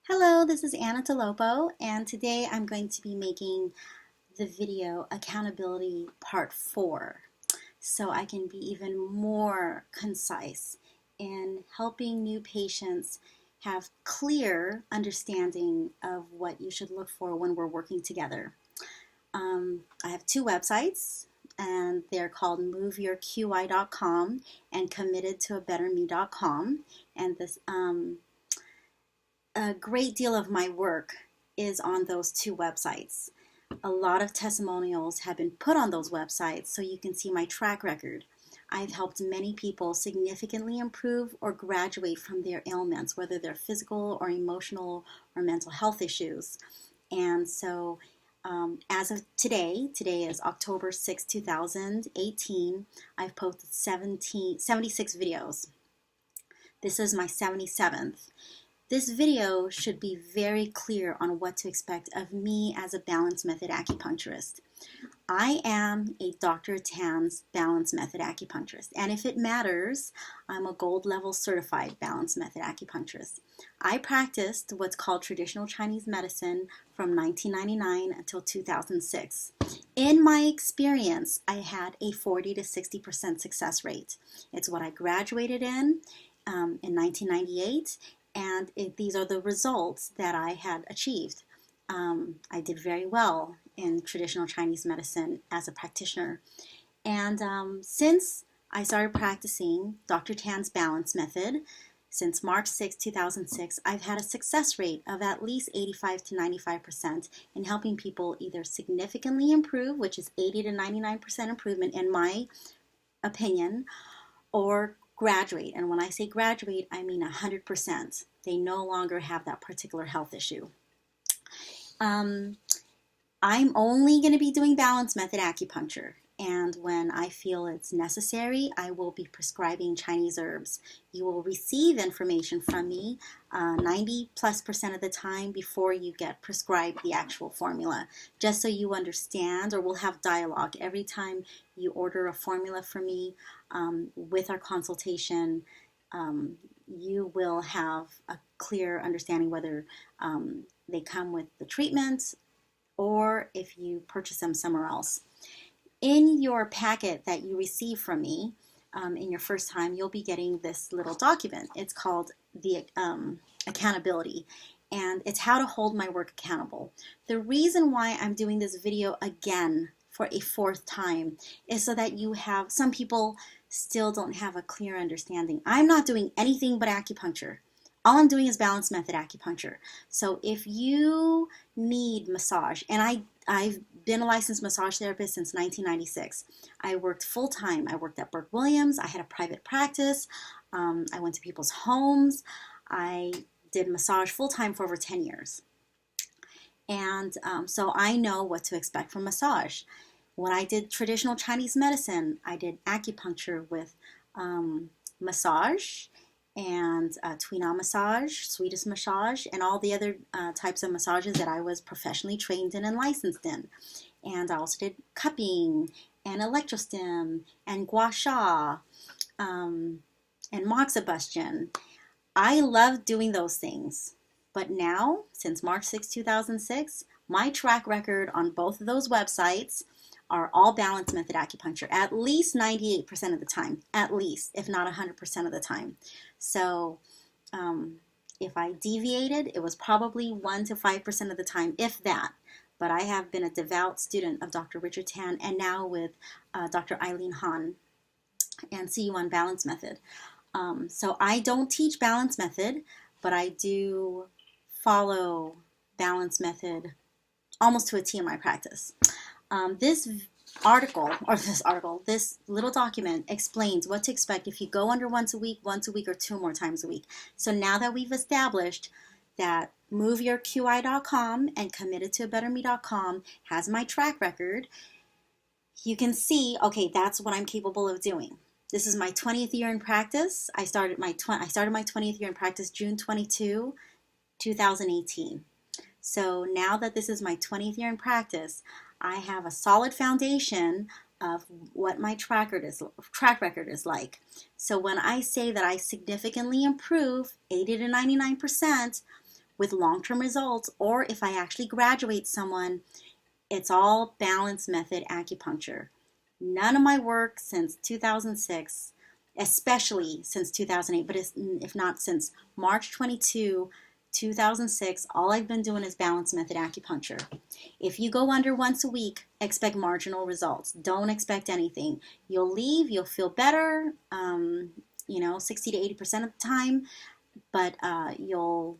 Hello, this is Anna Tolopo, and today I'm going to be making the video Accountability Part 4 so I can be even more concise in helping new patients have clear understanding of what you should look for when we're working together. I have two websites, and they're called moveyourqi.com and committedtoabetterme.com, and this a great deal of my work is on those two websites. A lot of testimonials have been put on those websites so you can see my track record. I've helped many people significantly improve or graduate from their ailments, whether they're physical or emotional or mental health issues. And so as of today is October 6, 2018, I've posted 76 videos. This is my 77th. This video should be very clear on what to expect of me as a Balance Method acupuncturist. I am a Dr. Tan's Balance Method acupuncturist, and if it matters, I'm a gold level certified Balance Method acupuncturist. I practiced what's called traditional Chinese medicine from 1999 until 2006. In my experience, I had a 40 to 60% success rate. It's what I graduated in 1998. And these are the results that I had achieved. I did very well in traditional Chinese medicine as a practitioner. And since I started practicing Dr. Tan's Balance Method, since March 6, 2006, I've had a success rate of at least 85 to 95% in helping people either significantly improve, which is 80 to 99% improvement in my opinion, or graduate. And when I say graduate, I mean 100%. They no longer have that particular health issue. I'm only going to be doing Balance Method acupuncture. And when I feel it's necessary, I will be prescribing Chinese herbs. You will receive information from me 90+% of the time before you get prescribed the actual formula, just so you understand, or we'll have dialogue every time you order a formula from me. With our consultation, you will have a clear understanding whether they come with the treatment or if you purchase them somewhere else. In your packet that you receive from me in your first time, you'll be getting this little document. It's called the accountability, and it's how to hold my work accountable. The reason why I'm doing this video again for a fourth time is so that you have, some people still don't have a clear understanding. I'm not doing anything but acupuncture. All I'm doing is Balance Method acupuncture. So if you need massage, and I've been a licensed massage therapist since 1996. I worked full-time. I worked at Burke Williams. I had a private practice. I went to people's homes. I did massage full-time for over 10 years. And so I know what to expect from massage. When I did traditional Chinese medicine, I did acupuncture with massage and Tuina massage, Swedish massage, and all the other types of massages that I was professionally trained in and licensed in. And I also did cupping and electrostim and gua sha and moxibustion. I love doing those things. But now, since March 6, 2006, my track record on both of those websites are all Balance Method acupuncture, at least 98% of the time, at least, if not 100% of the time. So if I deviated, it was probably 1 to 5% of the time, if that. But I have been a devout student of Dr. Richard Tan, and now with Dr. Eileen Han, and see you on Balance Method. So I don't teach Balance Method, but I do follow Balance Method almost to a T in my practice. This little document explains what to expect if you go under once a week, or 2 more times a week. So now that we've established that moveyourqi.com and committedtoabetterme.com has my track record, you can see, okay, that's what I'm capable of doing. This is my 20th year in practice. I started my 20th year in practice June 22, 2018. So now that this is my 20th year in practice, I have a solid foundation of what my track record is like. So when I say that I significantly improve 80 to 99% with long-term results, or if I actually graduate someone, it's all balance method acupuncture. None of my work since 2006, especially since 2008, but if not since March 22, 2006, all I've been doing is balance method acupuncture. If you go under once a week, expect marginal results. Don't expect anything. You'll leave, you'll feel better, 60 to 80% of the time, but the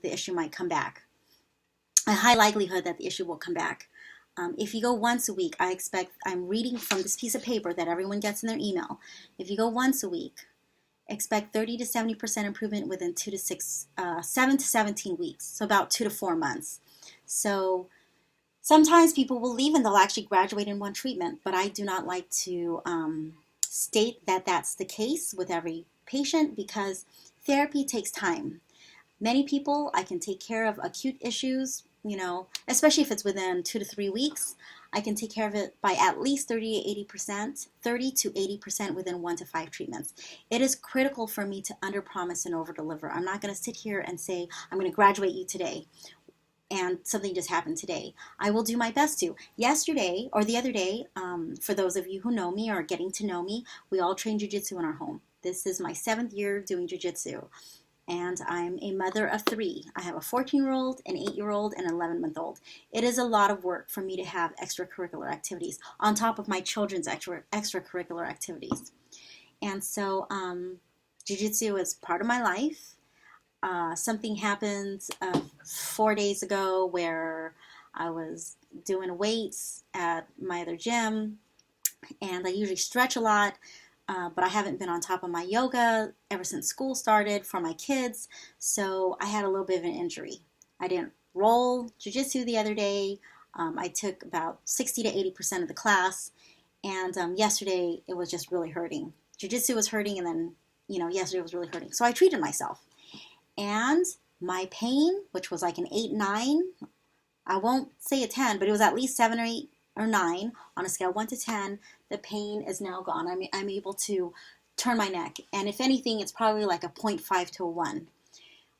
issue might come back. A high likelihood that the issue will come back. If you go once a week, I'm reading from this piece of paper that everyone gets in their email. If you go once a week, expect 30 to 70% improvement within 7 to 17 weeks, so about 2 to 4 months. So sometimes people will leave and they'll actually graduate in one treatment, but I do not like to state that that's the case with every patient because therapy takes time. Many people, I can take care of acute issues, especially if it's within 2 to 3 weeks. I can take care of it by at least 30 to 80% within 1 to 5 treatments. It is critical for me to underpromise and overdeliver. I'm not going to sit here and say, I'm going to graduate you today, and something just happened today. I will do my best to. Yesterday, or the other day, for those of you who know me or are getting to know me, we all train jiu-jitsu in our home. This is my 7th year doing jiu-jitsu. And I'm a mother of 3. I have a 14-year-old, an 8-year-old, and an 11-month-old. It is a lot of work for me to have extracurricular activities on top of my children's extracurricular activities. And so jiu-jitsu is part of my life. Something happened 4 days ago where I was doing weights at my other gym, and I usually stretch a lot. But I haven't been on top of my yoga ever since school started for my kids, so I had a little bit of an injury. I didn't roll jiu-jitsu the other day. I took about 60 to 80% of the class, and yesterday it was just really hurting. Jiu-jitsu was hurting, and then, yesterday was really hurting. So I treated myself. And my pain, which was like an 8, 9, I won't say a 10, but it was at least 7 or 8 or 9 on a scale of 1 to 10. The pain is now gone. I'm able to turn my neck. And if anything, it's probably like a 0.5 to a 1.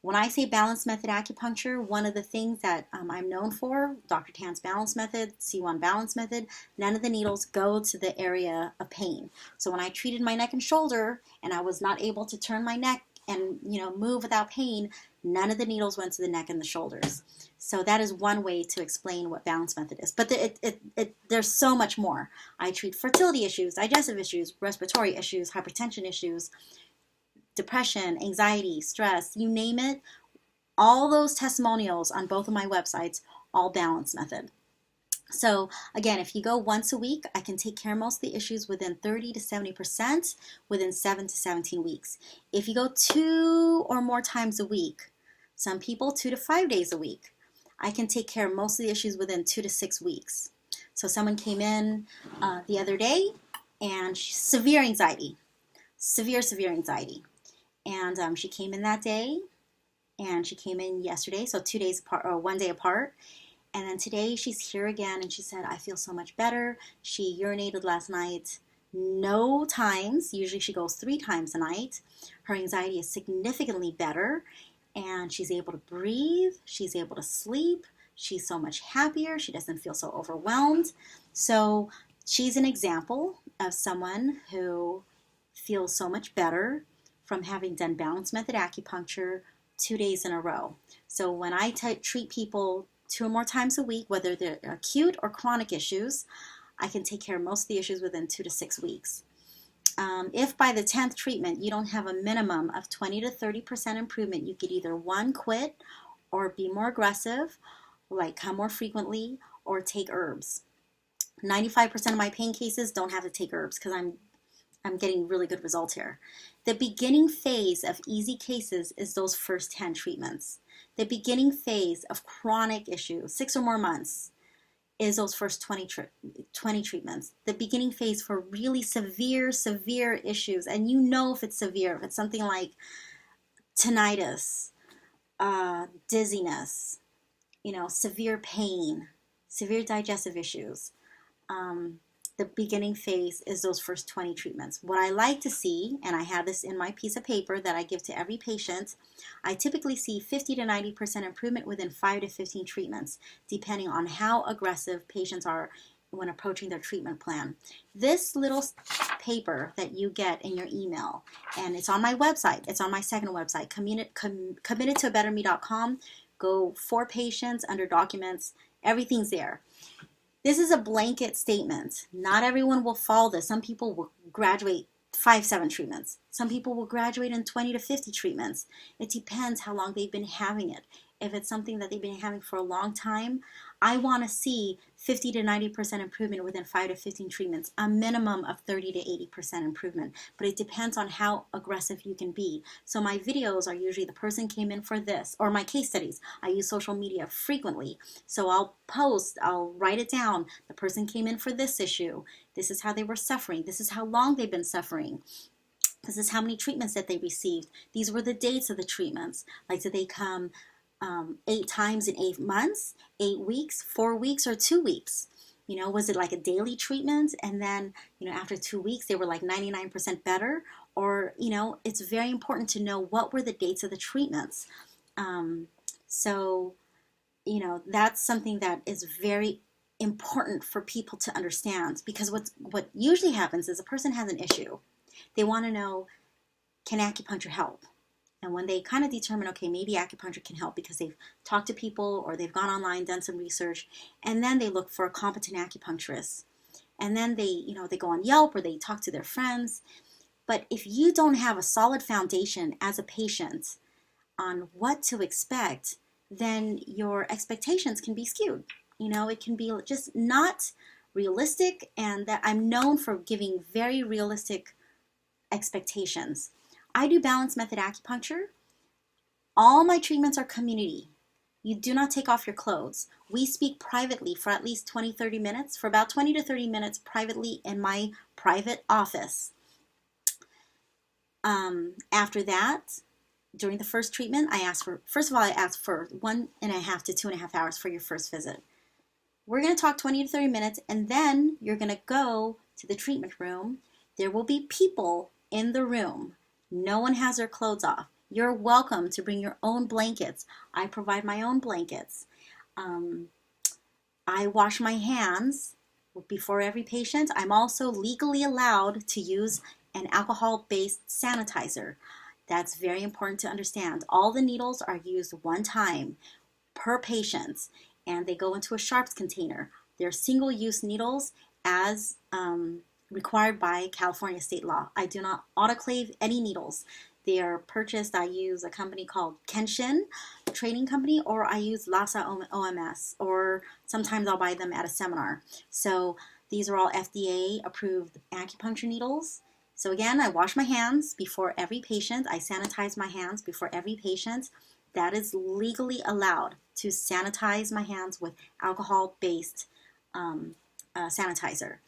When I say balance method acupuncture, one of the things that I'm known for, Dr. Tan's balance method, C1 balance method, none of the needles go to the area of pain. So when I treated my neck and shoulder and I was not able to turn my neck and move without pain, none of the needles went to the neck and the shoulders. So that is one way to explain what balance method is. But there's so much more. I treat fertility issues, digestive issues, respiratory issues, hypertension issues, depression, anxiety, stress, you name it. All those testimonials on both of my websites, all balance method. So again, if you go once a week, I can take care of most of the issues within 30 to 70% within 7 to 17 weeks. If you go 2 or more times a week, some people 2 to 5 days a week, I can take care of most of the issues within 2 to 6 weeks. So someone came in the other day and severe anxiety. And she came in that day, and she came in yesterday, so 2 days apart, or 1 day apart. And then today she's here again, and she said, I feel so much better. She urinated last night no times. Usually she goes 3 times a night. Her anxiety is significantly better, and she's able to breathe. She's able to sleep. She's so much happier. She doesn't feel so overwhelmed. So she's an example of someone who feels so much better from having done balance method acupuncture 2 days in a row. So when I treat people 2 or more times a week, whether they're acute or chronic issues, I can take care of most of the issues within 2 to 6 weeks. If by the 10th treatment you don't have a minimum of 20 to 30% improvement, you could either 1, quit, or be more aggressive, like come more frequently, or take herbs. 95% of my pain cases don't have to take herbs because I'm getting really good results here. The beginning phase of easy cases is those first 10 treatments. The beginning phase of chronic issues, 6 or more months, is those first 20 treatments. The beginning phase for really severe issues, and if it's severe, if it's something like tinnitus, dizziness, severe pain, severe digestive issues, the beginning phase is those first 20 treatments. What I like to see, and I have this in my piece of paper that I give to every patient, I typically see 50 to 90% improvement within 5 to 15 treatments, depending on how aggressive patients are when approaching their treatment plan. This little paper that you get in your email, and it's on my website, it's on my second website, committedtobetterme.com. Go for patients, under documents, everything's there. This is a blanket statement. Not everyone will follow this. Some people will graduate 5-7 treatments. Some people will graduate in 20 to 50 treatments. It depends how long they've been having it. If it's something that they've been having for a long time, I want to see 50 to 90% improvement within 5 to 15 treatments, a minimum of 30 to 80% improvement. But it depends on how aggressive you can be. So my videos are usually the person came in for this, or my case studies. I use social media frequently. So I'll post, I'll write it down. The person came in for this issue. This is how they were suffering. This is how long they've been suffering. This is how many treatments that they received. These were the dates of the treatments. Like, did they come 8 times in 8 months, 8 weeks, 4 weeks, or 2 weeks? You know, was it like a daily treatment and then, you know, after 2 weeks they were like 99% better? Or, you know, it's very important to know what were the dates of the treatments. So, you know, that's something that is very important for people to understand, because what usually happens is a person has an issue. They want to know, can acupuncture help? And when they kind of determine, okay, maybe acupuncture can help because they've talked to people or they've gone online, done some research, and then they look for a competent acupuncturist. And then they, you know, they go on Yelp or they talk to their friends. But if you don't have a solid foundation as a patient on what to expect, then your expectations can be skewed. You know, it can be just not realistic, and that I'm known for giving very realistic expectations. I do balanced method acupuncture. All my treatments are community. You do not take off your clothes. We speak privately for at least 20-30 minutes, for about 20 to 30 minutes privately in my private office. After that, during the first treatment, I ask for 1.5 to 2.5 hours for your first visit. We're going to talk 20 to 30 minutes, and then you're going to go to the treatment room. There will be people in the room. No one has their clothes off. You're welcome to bring your own blankets. I provide my own blankets. I wash my hands before every patient. I'm also legally allowed to use an alcohol-based sanitizer. That's very important to understand. All the needles are used one time per patient, and they go into a sharps container. They're single-use needles as required by California state law. I do not autoclave any needles. They are purchased. I use a company called Kenshin, a training company, or I use Lhasa OMS, or sometimes I'll buy them at a seminar. So these are all FDA approved acupuncture needles. So again, I wash my hands before every patient. I sanitize my hands before every patient. That is legally allowed, to sanitize my hands with alcohol-based sanitizer.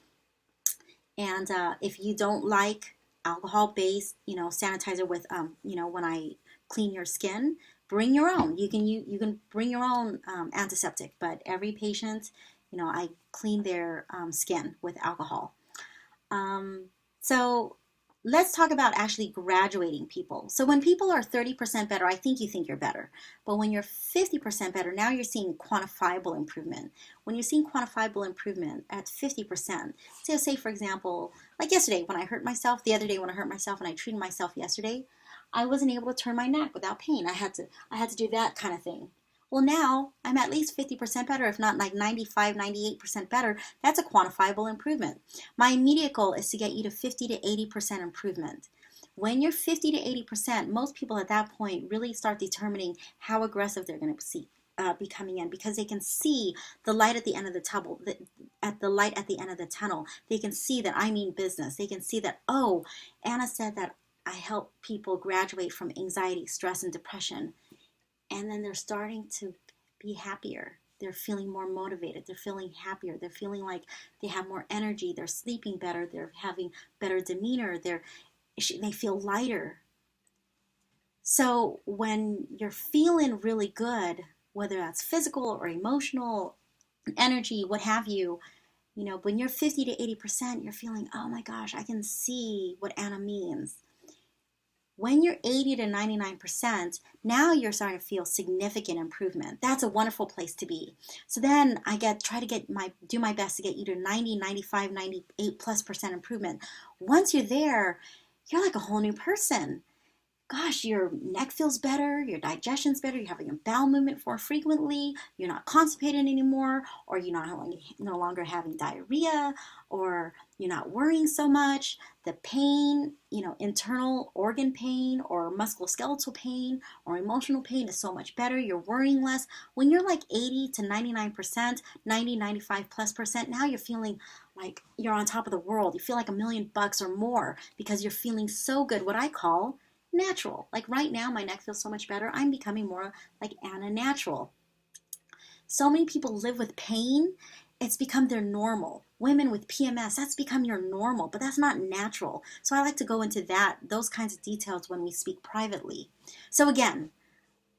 And if you don't like alcohol-based, you know, sanitizer with, you know, when I clean your skin, bring your own. You can bring your own antiseptic. But every patient, you know, I clean their skin with alcohol. So let's talk about actually graduating people. So when people are 30% better, I think you think you're better. But when you're 50% better, now you're seeing quantifiable improvement. When you're seeing quantifiable improvement at 50%, so say for example, like yesterday when I hurt myself, the other day when I hurt myself and I treated myself yesterday, I wasn't able to turn my neck without pain. I had to do that kind of thing. Well, now I'm at least 50% better, if not like 95, 98% better. That's a quantifiable improvement. My immediate goal is to get you to 50 to 80% improvement. When you're 50 to 80%, most people at that point really start determining how aggressive they're going to be coming in, because they can see the light at the end of the tunnel. They can see that I mean business. They can see that, oh, Anna said that I help people graduate from anxiety, stress, and depression. And then they're starting to be happier. They're feeling more motivated. They're feeling happier. They're feeling like they have more energy. They're sleeping better. They're having better demeanor. They feel lighter. So when you're feeling really good, whether that's physical or emotional, energy, what have you, You know, when you're 50 to 80%, you're feeling, oh my gosh, I can see what Anna means. When you're 80 to 99%, now you're starting to feel significant improvement. That's a wonderful place to be. So then try to do my best to get you to 90, 95, 98+% improvement. Once you're there, you're like a whole new person. Gosh, your neck feels better, your digestion's better, you're having a bowel movement more frequently, you're not constipated anymore, or you're no longer having diarrhea, or you're not worrying so much. The pain, internal organ pain or musculoskeletal pain or emotional pain is so much better. You're worrying less. When you're like 80 to 99%, 90, 95+%, now you're feeling like you're on top of the world. You feel like $1,000,000 or more because you're feeling so good, what I call natural. Like right now, my neck feels so much better. I'm becoming more like Anna natural. So many people live with pain. It's become their normal. Women with PMS, that's become your normal, but that's not natural. So I like to go into those kinds of details when we speak privately. So again,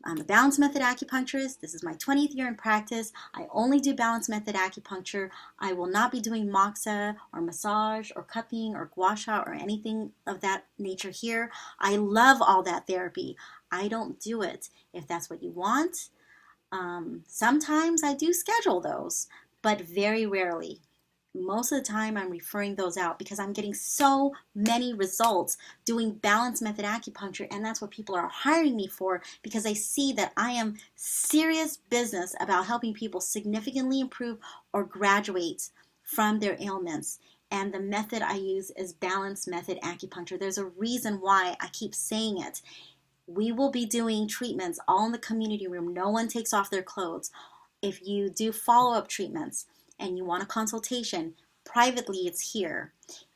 I'm a Balance Method acupuncturist. This is my 20th year in practice. I only do Balance Method acupuncture. I will not be doing moxa or massage or cupping or gua sha or anything of that nature here. I love all that therapy. I don't do it. If that's what you want, sometimes I do schedule those, but very rarely. Most of the time I'm referring those out because I'm getting so many results doing Balance Method acupuncture, and that's what people are hiring me for because they see that I am serious business about helping people significantly improve or graduate from their ailments. And the method I use is Balance Method acupuncture. There's a reason why I keep saying it. We will be doing treatments all in the community room. No one takes off their clothes. If you do follow-up treatments and you want a consultation, privately it's here.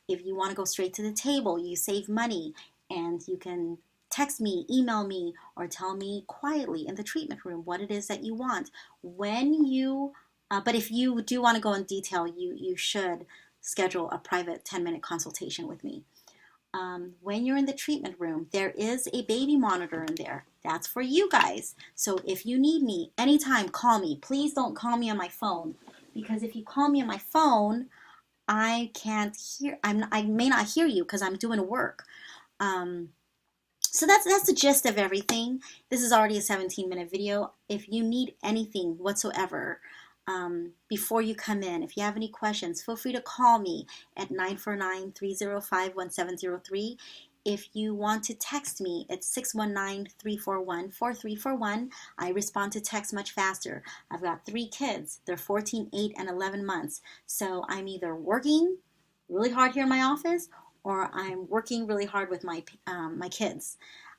If you want to go straight to the table, you save money and you can text me, email me, or tell me quietly in the treatment room what it is that you want. But if you do want to go in detail, you should schedule a private 10-minute consultation with me. When you're in the treatment room, there is a baby monitor in there. That's for you guys. So if you need me anytime, call me. Please don't call me on my phone, because if you call me on my phone, I can't hear. I may not hear you because I'm doing work. So that's the gist of everything. This is already a 17-minute video. If you need anything whatsoever, before you come in, if you have any questions, feel free to call me at 949-305-1703. If you want to text me, it's 619-341-4341. I respond to text much faster. I've got 3 kids. They're 14, 8, and 11 months. So I'm either working really hard here in my office or I'm working really hard with my kids.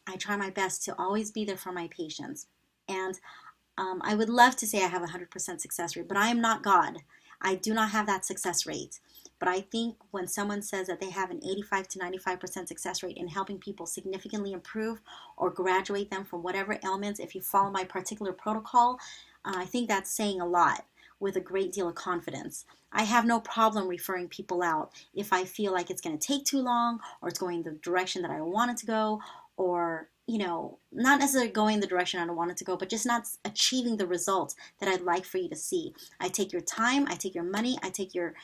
I try my best to always be there for my patients. And I would love to say I have a 100% success rate, but I am not God. I do not have that success rate. But I think when someone says that they have an 85 to 95% success rate in helping people significantly improve or graduate them from whatever ailments, if you follow my particular protocol, I think that's saying a lot with a great deal of confidence. I have no problem referring people out if I feel like it's going to take too long or it's going the direction that I don't want it to go, or not necessarily going the direction I don't want it to go, but just not achieving the results that I'd like for you to see. I take your time, I take your money, I take your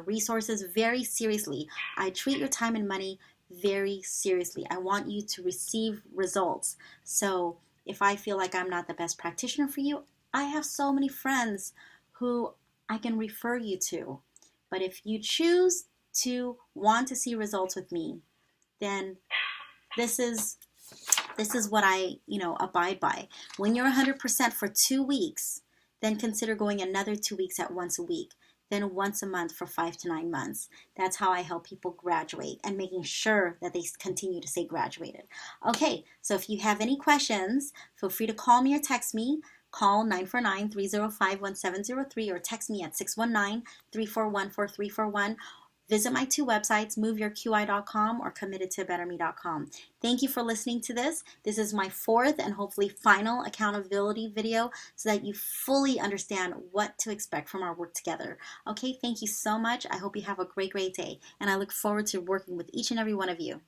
resources very seriously. I treat your time and money very seriously. I want you to receive results. So if I feel like I'm not the best practitioner for you, I have so many friends who I can refer you to. But if you choose to want to see results with me, then this is what I, abide by. When you're 100% for 2 weeks, then consider going another 2 weeks at once a week, then once a month for 5 to 9 months. That's how I help people graduate and making sure that they continue to stay graduated. Okay, so if you have any questions, feel free to call me or text me. Call 949-305-1703 or text me at 619-341-4341. Visit my 2 websites, moveyourqi.com or committedtobetterme.com. Thank you for listening to this. This is my 4th and hopefully final accountability video so that you fully understand what to expect from our work together. Okay, thank you so much. I hope you have a great, great day, and I look forward to working with each and every one of you.